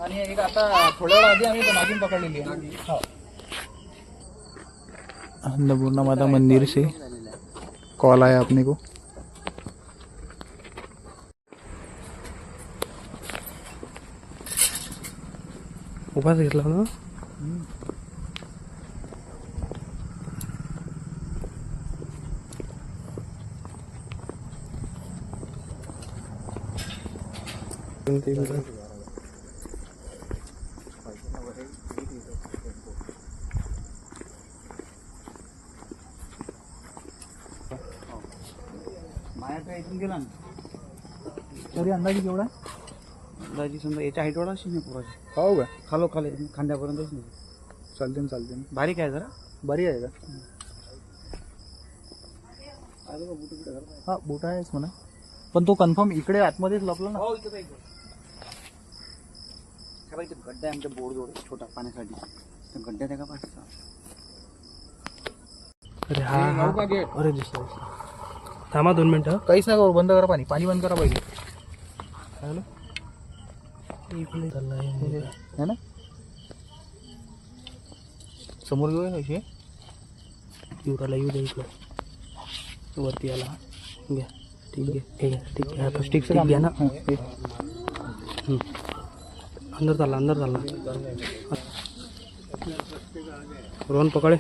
आणि एक आता थोड्या वेळ आधी आम्ही नागिन पकडलेली आहे. हो. अन्नपूर्णा माता मंदिर से कॉल आया अपने को. उपास घेतला ना. मायाचा इथून गेला ना तरी अंदाजे केवढा अंदाजी समजा याच्या हाईट वाढा असेल पुराची. हो का खालोखाली खांद्यापर्यंतच नाही. चालते ना चालते ना. बारीक आहे जरा. बरी आहे का हा बोट आहेच म्हणा पण तो कन्फर्म इकडे आतमध्येच लपला ना. हो इथं गड्डा आहे आमच्या बोर्ड जोड छोटा पाण्यासाठी. त्या गड्ड्यात आहे का पाहिजे. अरे हा हा. अरे दिसला. थांबा 2 मिनिटं. काहीच नाही करू बंद करा पाणी पाणी बंद करा पहिले है ना समोर घेऊ कशी युवराला येऊ दे इकडं वरती आला. घ्या ठीक आहे हे घ्या ठीक आहे. आता स्टिक घ्या ना. अंदर चालला रोहन पकडे.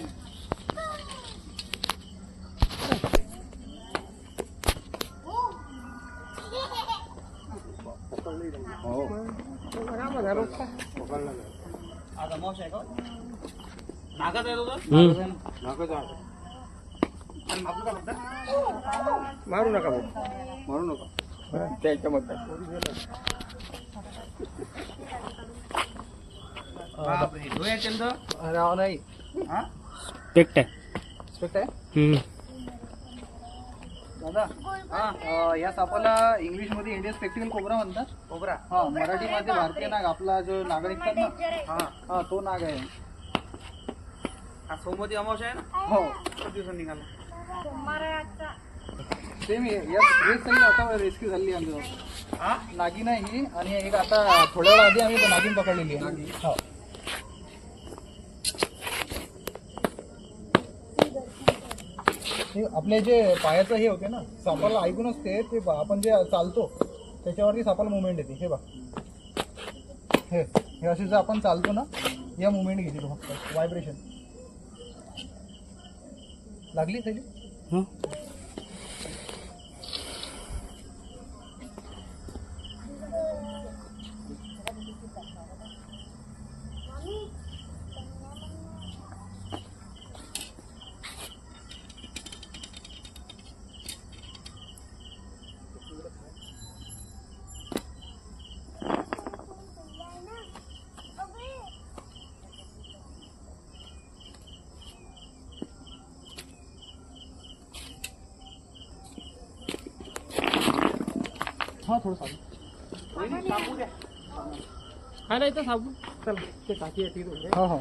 मारू नका मारू नका त्याच्यामध्ये नाही टेक्ट आहे. स्पेक्ट आहे दादा. या सापाला इंग्लिश मध्ये इंडियन स्पेक्टिकल कोबरा म्हणतात. कोबरा हा मराठीमध्ये भारतीय नाग आपला जो नाग निघतात ना हा तो नाग आहे. हा सोमवती अमावस्या आहे ना. हो किती दिवसांनी निघाला. सेम हेच सगळी आता रेस्क्यू झाली आमच्या नागिन आहे ही. आणि एक आता थोड्या वेळ आधी आम्ही नागिन पकडलेली आहे. हो हे आपले जे पायाचं हे होते ना सापाला ऐकूनच ते आपण जे चालतो त्याच्यावरती सापाला मुवमेंट येते. हे बघ हे असे जर आपण चालतो ना या मुवमेंट घेते तो फक्त व्हायब्रेशन लागली त्याची. हा थोडं साबू हा नाही तर साबू. चला ते टाकी आहे ती. हो हो